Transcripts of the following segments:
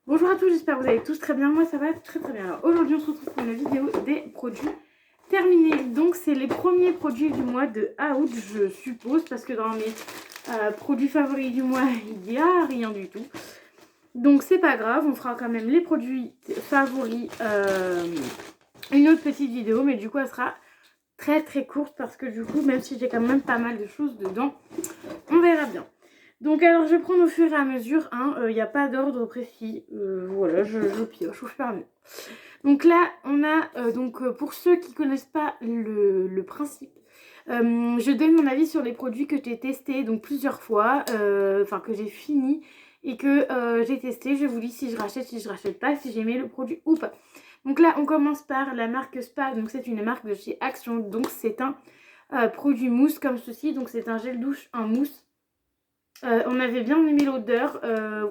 Bonjour à tous, j'espère que vous allez tous très bien. Moi ça va très bien. Alors aujourd'hui on se retrouve pour une vidéo des produits terminés. Donc c'est les premiers produits du mois de août, je suppose, parce que dans mes produits favoris du mois il n'y a rien du tout. Donc c'est pas grave, on fera quand même les produits favoris une autre petite vidéo, mais du coup elle sera très courte parce que du coup même si j'ai quand même pas mal de choses dedans, on verra bien. Donc alors je prends au fur et à mesure, il n'y a pas d'ordre précis, voilà, je pioche au fur et à mesure. Donc là on a, pour ceux qui ne connaissent pas le principe, je donne mon avis sur les produits que j'ai testés donc plusieurs fois, que j'ai fini et que j'ai testé. Je vous dis si je rachète pas, si j'aimais le produit ou pas. Donc là on commence par la marque Spa, donc c'est une marque de chez Action, donc c'est un produit mousse comme ceci, donc c'est un gel douche en mousse. On avait bien aimé l'odeur,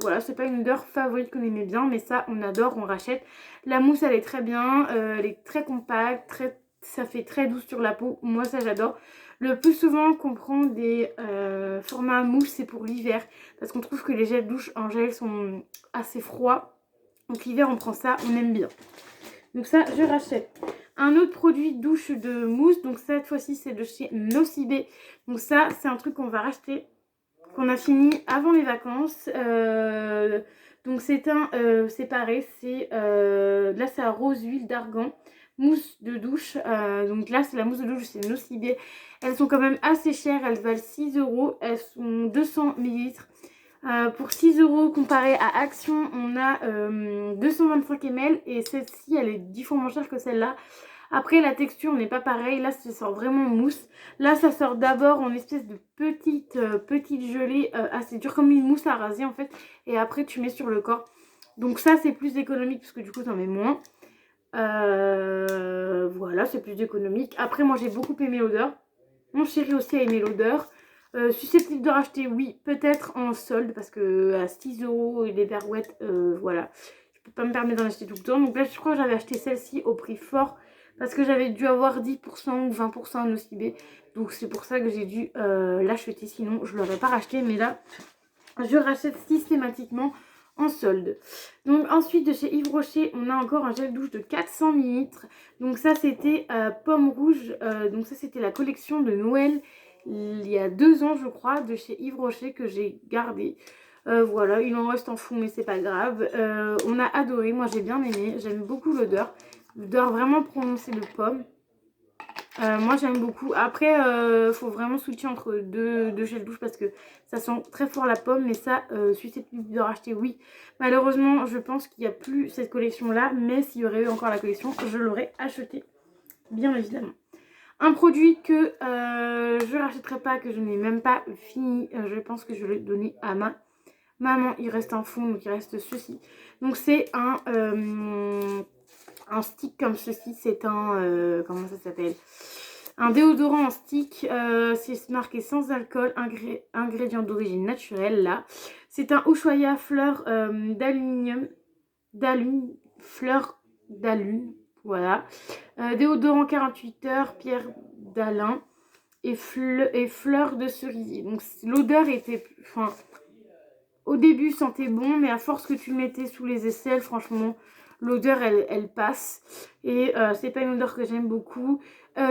voilà, c'est pas une odeur favorite qu'on aimait bien, mais ça on adore, on rachète. La mousse elle est très bien, elle est très compacte, ça fait très douce sur la peau, moi ça j'adore. Le plus souvent qu'on prend des formats mousse c'est pour l'hiver, parce qu'on trouve que les gels douche en gel sont assez froids, donc l'hiver on prend ça, on aime bien. Donc ça je rachète. Un autre produit douche de mousse, donc cette fois-ci c'est de chez Nocibé, donc ça c'est un truc qu'on va racheter, qu'on a fini avant les vacances. Donc c'est pareil, là c'est à rose huile d'argan, mousse de douche. Donc là c'est la mousse de douche, c'est Nocibé. Elles sont quand même assez chères, elles valent 6 euros, elles sont 200 millilitres. Pour 6 euros comparé à Action, on a 225 ml et celle-ci elle est 10 fois moins chère que celle-là. Après la texture n'est pas pareille, là ça sort vraiment mousse. Là ça sort d'abord en espèce de petite gelée assez dure, comme une mousse à raser en fait. Et après tu mets sur le corps. Donc ça c'est plus économique parce que du coup t'en mets moins. Voilà, c'est plus économique. Après moi j'ai beaucoup aimé l'odeur. Mon chéri aussi a aimé l'odeur. Susceptible de racheter, oui, peut-être en solde parce que à 6 euros les Verouettes, voilà. Je peux pas me permettre d'en acheter tout le temps. Donc là je crois que j'avais acheté celle-ci au prix fort parce que j'avais dû avoir 10% ou 20% à Nocibé. Donc c'est pour ça que j'ai dû l'acheter, sinon je ne l'aurais pas racheté. Mais là je rachète systématiquement en solde. Donc ensuite de chez Yves Rocher on a encore un gel douche de 400 ml. Donc ça c'était pomme rouge, donc ça c'était la collection de Noël il y a 2 ans je crois, de chez Yves Rocher, que j'ai gardé. Voilà, il en reste en fond mais c'est pas grave. On a adoré, moi j'ai bien aimé, j'aime beaucoup l'odeur vraiment prononcée de pomme. Moi j'aime beaucoup. Après faut vraiment switcher entre deux gels douche parce que ça sent très fort la pomme. Mais ça, susceptible de racheter, oui. Malheureusement je pense qu'il n'y a plus cette collection là, mais s'il y aurait eu encore la collection je l'aurais acheté, bien évidemment. Un produit que je rachèterai pas, que je n'ai même pas fini, je pense que je vais le donner à ma maman. Il reste un fond, donc il reste ceci. Donc c'est un stick comme ceci, c'est comment ça s'appelle, un déodorant en stick, c'est marqué sans alcool, ingrédients d'origine naturelle. Là c'est un Ushuaïa fleur d'aluminium, fleur d'alune, voilà. Déodorant 48 heures, pierre d'Alain et fleur de cerisier. Donc l'odeur était, au début sentait bon, mais à force que tu le mettais sous les aisselles, franchement l'odeur elle passe. Et c'est pas une odeur que j'aime beaucoup.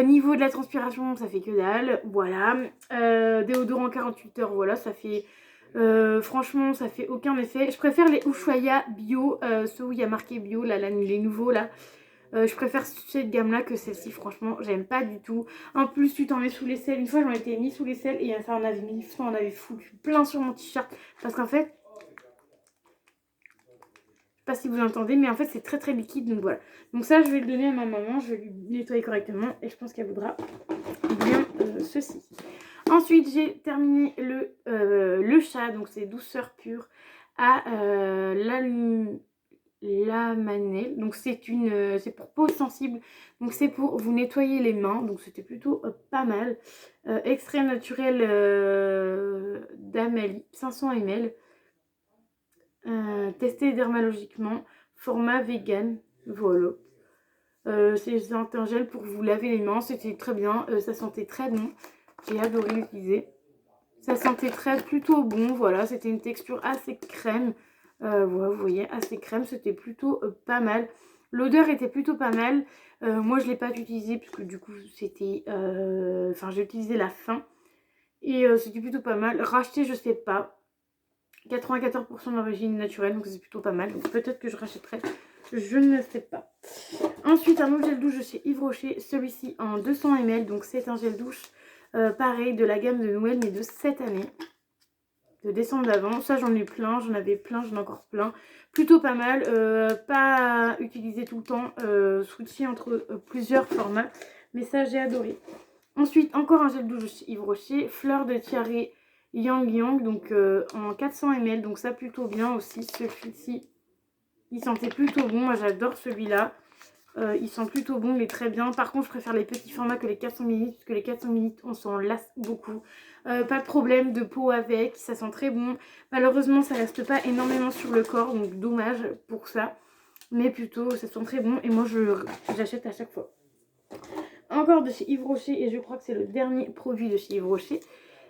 Niveau de la transpiration ça fait que dalle, voilà. Déodorant 48 heures, voilà, ça fait franchement ça fait aucun effet. Je préfère les Ushuaïa bio, ceux où il y a marqué bio là, les nouveaux là. Je préfère cette gamme là que celle-ci, franchement j'aime pas du tout. En plus tu t'en mets sous l'aisselle, une fois j'en étais mis sous l'aisselle et ça en avait foutu plein sur mon t-shirt. Parce qu'en fait, je sais pas si vous entendez, mais en fait c'est très liquide, donc voilà. Donc ça je vais le donner à ma maman, je vais lui nettoyer correctement et je pense qu'elle voudra bien ceci. Ensuite j'ai terminé le chat, donc c'est douceur pure à la manelle. Donc c'est pour peau sensible, donc c'est pour vous nettoyer les mains, donc c'était plutôt pas mal. Extrait naturel d'Amélie, 500 ml, testé dermatologiquement, format vegan, voilà. C'est un gel pour vous laver les mains, c'était très bien, ça sentait très bon, j'ai adoré l'utiliser. Ça sentait plutôt bon, voilà, c'était une texture assez crème. Voilà, vous voyez, assez crème, c'était plutôt pas mal. L'odeur était plutôt pas mal. Moi, je ne l'ai pas utilisé parce que du coup, c'était... Enfin, j'ai utilisé la fin. Et c'était plutôt pas mal. Racheter, je sais pas. 94% d'origine naturelle, donc c'est plutôt pas mal. Donc peut-être que je rachèterai. Je ne sais pas. Ensuite, un autre gel douche de chez Yves Rocher. Celui-ci en 200 ml. Donc c'est un gel douche pareil de la gamme de Noël, mais de cette année. De décembre d'avant. Ça, j'en ai plein. J'en avais plein. J'en ai encore plein. Plutôt pas mal. Pas utilisé tout le temps. Switché entre plusieurs formats. Mais ça, j'ai adoré. Ensuite, encore un gel douche de chez Yves Rocher. Fleur de tiare Yang Yang. Donc en 400 ml. Donc ça, plutôt bien aussi. Celui-ci, il sentait plutôt bon. Moi, j'adore celui-là. Il sent plutôt bon, il est très bien. Par contre, je préfère les petits formats que les 400 ml, parce que les 400 ml, on s'en lasse beaucoup. Pas de problème de peau avec, ça sent très bon. Malheureusement, ça reste pas énormément sur le corps, donc dommage pour ça. Mais plutôt, ça sent très bon et moi, j'achète à chaque fois. Encore de chez Yves Rocher, et je crois que c'est le dernier produit de chez Yves Rocher.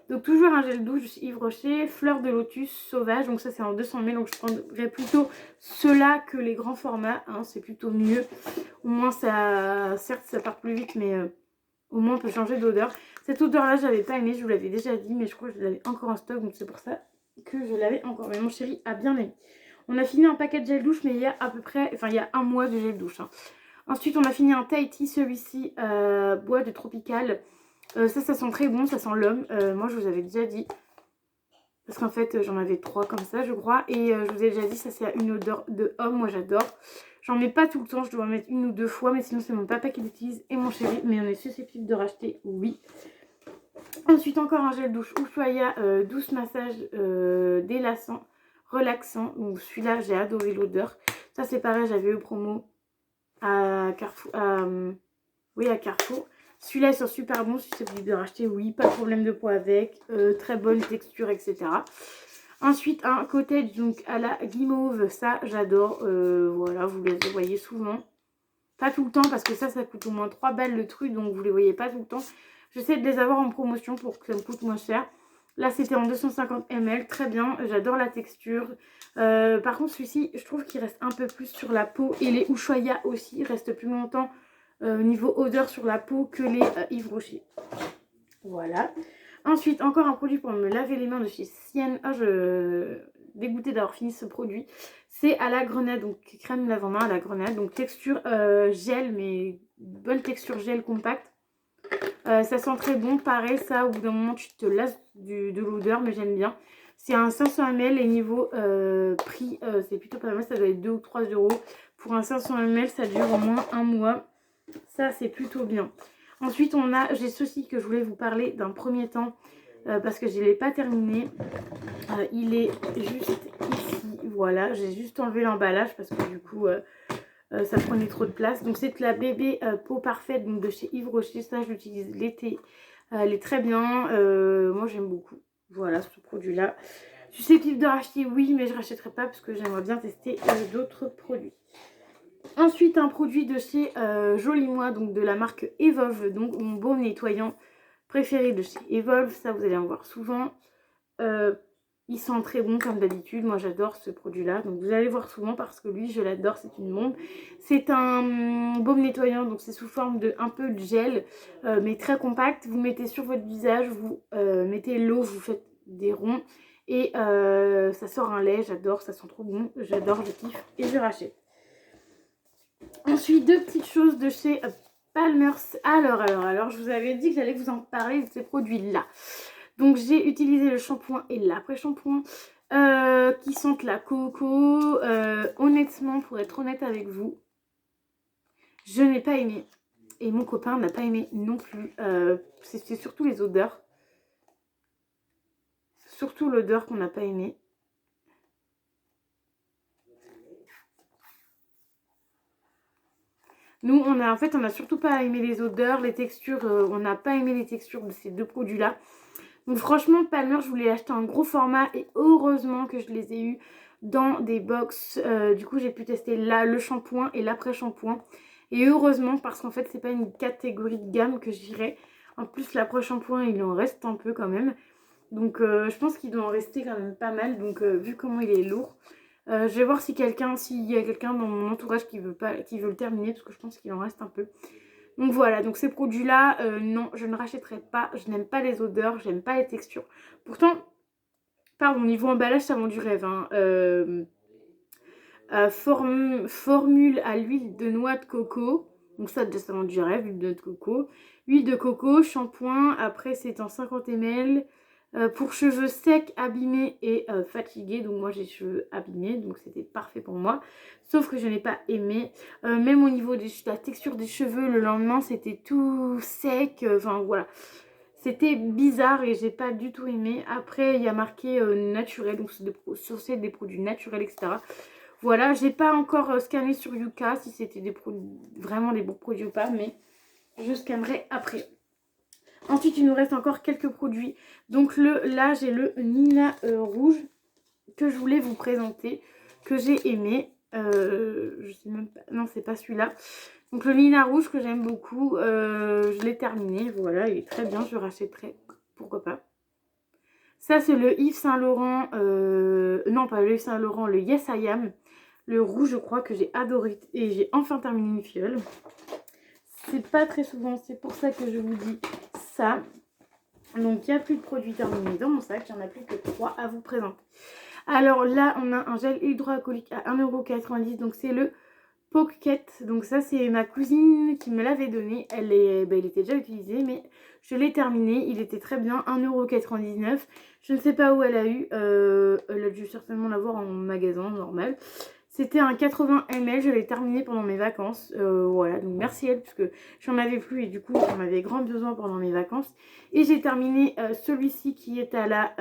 Donc toujours un gel douche de chez Yves Rocher, fleur de lotus sauvage, donc ça c'est en 200 ml, donc je prendrais plutôt ceux-là que les grands formats, hein, c'est plutôt mieux. Au moins ça, certes ça part plus vite, mais au moins on peut changer d'odeur. Cette odeur-là je l'avais pas aimée, je vous l'avais déjà dit, mais je crois que je l'avais encore en stock, donc c'est pour ça que je l'avais encore. Mais mon chéri a bien aimé. On a fini un paquet de gel douche, mais il y a à peu près, enfin il y a un mois de gel douche. Hein. Ensuite on a fini un Tahiti, celui-ci, bois de tropical. Ça sent très bon, ça sent l'homme. Moi, je vous avais déjà dit. Parce qu'en fait, j'en avais 3 comme ça, je crois. Et je vous ai déjà dit, ça c'est une odeur de homme. Moi, j'adore. J'en mets pas tout le temps. Je dois en mettre 1 ou 2 fois. Mais sinon, c'est mon papa qui l'utilise et mon chéri. Mais on est susceptible de racheter, oui. Ensuite, encore un gel douche Ushuaïa. Douce massage délassant, relaxant. Donc, celui-là, j'ai adoré l'odeur. Ça, c'est pareil, j'avais eu promo à Carrefour. Oui, à Carrefour. Celui-là, ils sont super bons, susceptible de racheter, oui, pas de problème de poids avec, très bonne texture, etc. Ensuite, un cottage donc à la guimauve, ça j'adore, voilà, vous les voyez souvent. Pas tout le temps parce que ça coûte au moins 3 balles le truc, donc vous les voyez pas tout le temps. J'essaie de les avoir en promotion pour que ça me coûte moins cher. Là, c'était en 250 ml, très bien, j'adore la texture. Par contre, celui-ci, je trouve qu'il reste un peu plus sur la peau et les Ushuaïa aussi restent plus longtemps. Niveau odeur sur la peau que les Yves Rocher. Voilà. Ensuite, encore un produit pour me laver les mains de chez Sienne. Ah, je dégoûtée d'avoir fini ce produit. C'est à la grenade, donc crème lave-main à la grenade. Donc texture gel, mais bonne texture gel compact. Ça sent très bon. Pareil, ça, au bout d'un moment, tu te lasses de l'odeur, mais j'aime bien. C'est un 500 ml et niveau prix, c'est plutôt pas mal. Ça doit être 2 ou 3 euros. Pour un 500 ml, ça dure au moins un mois. Ça, c'est plutôt bien. Ensuite, j'ai ceci que je voulais vous parler d'un premier temps parce que je ne l'ai pas terminé. Il est juste ici. Voilà, j'ai juste enlevé l'emballage parce que du coup, ça prenait trop de place. Donc, c'est la bébé peau parfaite donc de chez Yves Rocher. Ça, je l'utilise l'été. Elle est très bien. Moi, j'aime beaucoup. Voilà, ce produit-là. Susceptible de racheter, oui, mais je ne rachèterai pas parce que j'aimerais bien tester d'autres produits. Ensuite, un produit de chez Joli Moi, donc de la marque Evolve, donc mon baume nettoyant préféré de chez Evolve. Ça, vous allez en voir souvent. Il sent très bon comme d'habitude. Moi, j'adore ce produit-là. Donc, vous allez voir souvent parce que lui, je l'adore. C'est une bombe. C'est un baume nettoyant, donc c'est sous forme de un peu de gel, mais très compact. Vous mettez sur votre visage, vous mettez l'eau, vous faites des ronds et ça sort un lait. J'adore, ça sent trop bon. J'adore, je kiffe et je rachète. Ensuite, 2 petites choses de chez Palmer's. Alors, je vous avais dit que j'allais vous en parler de ces produits-là. Donc, j'ai utilisé le shampoing et l'après-shampoing qui sentent la coco. Honnêtement, pour être honnête avec vous, je n'ai pas aimé. Et mon copain n'a pas aimé non plus. C'est surtout les odeurs. Surtout l'odeur qu'on n'a pas aimé. Nous, on a surtout pas aimé les odeurs, les textures. On n'a pas aimé les textures de ces 2 produits-là. Donc franchement, Palmer, je voulais acheter un gros format et heureusement que je les ai eu dans des box. Du coup, j'ai pu tester là le shampoing et l'après-shampoing. Et heureusement, parce qu'en fait, c'est pas une catégorie de gamme que j'irais. En plus, l'après-shampoing, il en reste un peu quand même. Donc je pense qu'il doit en rester quand même pas mal. Donc vu comment il est lourd, Je vais voir s'il y a quelqu'un dans mon entourage qui veut le terminer, parce que je pense qu'il en reste un peu. Donc voilà, donc ces produits-là, non, je ne rachèterai pas. Je n'aime pas les odeurs, j'aime pas les textures. Pourtant, pardon, niveau emballage, ça vend du rêve. Hein. Formule à l'huile de noix de coco. Donc ça, déjà, ça vend du rêve, huile de noix de coco. Huile de coco, shampoing. Après, c'est en 50 ml. Pour cheveux secs, abîmés et fatigués. Donc moi, j'ai les cheveux abîmés. Donc c'était parfait pour moi. Sauf que je n'ai pas aimé. Même au niveau de la texture des cheveux, le lendemain, c'était tout sec. Enfin, voilà. C'était bizarre et j'ai pas du tout aimé. Après, il y a marqué naturel. Donc c'est des produits naturels, etc. Voilà, j'ai pas encore scanné sur Yuka si c'était vraiment des bons produits ou pas, mais je scannerai après. Ensuite, il nous reste encore quelques produits. Donc là, j'ai le Nina rouge que je voulais vous présenter, que j'ai aimé. Je sais même pas, non, c'est pas celui-là. Donc le Nina rouge que j'aime beaucoup, je l'ai terminé. Voilà, il est très bien, je le rachèterai, pourquoi pas. Ça, c'est le Yves Saint Laurent, non pas le Yves Saint Laurent, le Yes I Am. Le rouge, je crois que j'ai adoré et j'ai enfin terminé une fiole. C'est pas très souvent, c'est pour ça que je vous dis ça. Donc, il n'y a plus de produits terminés dans mon sac. Il n'y en a plus que 3 à vous présenter. Alors là, on a un gel hydroalcoolique à 1,90 €. Donc, c'est le Pocket. Donc, ça, c'est ma cousine qui me l'avait donné. Il était déjà utilisé, mais je l'ai terminé. Il était très bien. 1,99 €. Je ne sais pas où elle a eu. Elle a dû certainement l'avoir en magasin normal. C'était un 80 ml, je l'ai terminé pendant mes vacances. Voilà, donc merci elle, puisque j'en avais plus et du coup j'en avais grand besoin pendant mes vacances. Et j'ai terminé celui-ci qui est à la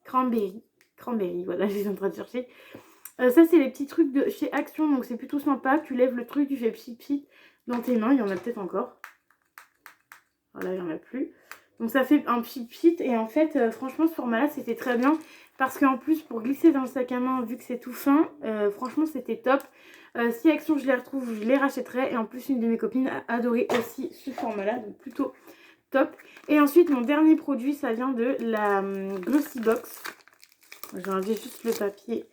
cranberry. Cranberry, voilà, je suis en train de chercher. Ça, c'est les petits trucs de chez Action, donc c'est plutôt sympa. Tu lèves le truc, tu fais pchit pchit dans tes mains. Il y en a peut-être encore. Voilà, il n'y en a plus. Donc ça fait un pchit pchit et en fait, franchement, ce format-là, c'était très bien. Parce qu'en plus, pour glisser dans le sac à main, vu que c'est tout fin, franchement, c'était top. Si Action, je les retrouve, je les rachèterai. Et en plus, une de mes copines a adoré aussi ce format-là, donc plutôt top. Et ensuite, mon dernier produit, ça vient de la Glossy Box. J'ai enlevé juste le papier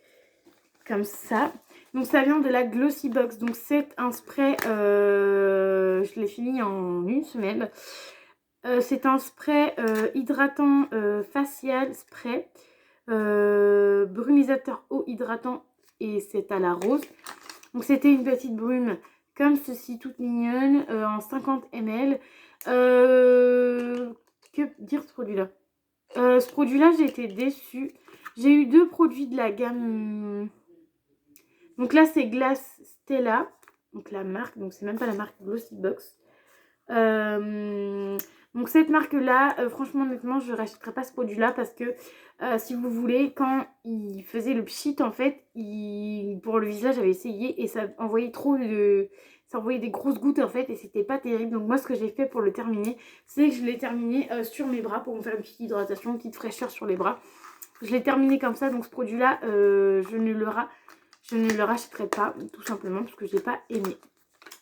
comme ça. Donc ça vient de la Glossy Box. Donc c'est un spray, je l'ai fini en une semaine. C'est un spray hydratant facial spray. Brumisateur eau hydratant et c'est à la rose. Donc c'était une petite brume comme ceci, toute mignonne, en 50 ml. Que dire ce produit-là? Ce produit-là, j'ai été déçue. J'ai eu 2 produits de la gamme. Donc là, c'est Glace Stella. Donc la marque, donc c'est même pas la marque Glossy Box. Donc cette marque-là, franchement, honnêtement, je ne rachèterai pas ce produit-là parce que si vous voulez, quand il faisait le pchit, en fait, pour le visage, j'avais essayé et ça envoyait ça envoyait des grosses gouttes en fait et c'était pas terrible. Donc moi, ce que j'ai fait pour le terminer, c'est que je l'ai terminé sur mes bras pour me faire une petite hydratation, une petite fraîcheur sur les bras. Je l'ai terminé comme ça, donc ce produit-là, je ne le rachèterai pas, tout simplement parce que je n'ai pas aimé.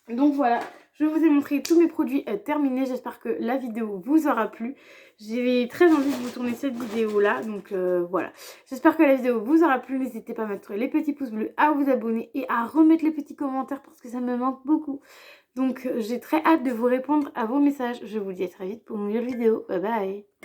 Donc voilà, je vous ai montré tous mes produits terminés. J'espère que la vidéo vous aura plu. J'ai très envie de vous tourner cette vidéo là. Donc voilà, j'espère que la vidéo vous aura plu. N'hésitez pas à mettre les petits pouces bleus, à vous abonner et à remettre les petits commentaires parce que ça me manque beaucoup. Donc j'ai très hâte de vous répondre à vos messages. Je vous dis à très vite pour une nouvelle vidéo. Bye bye.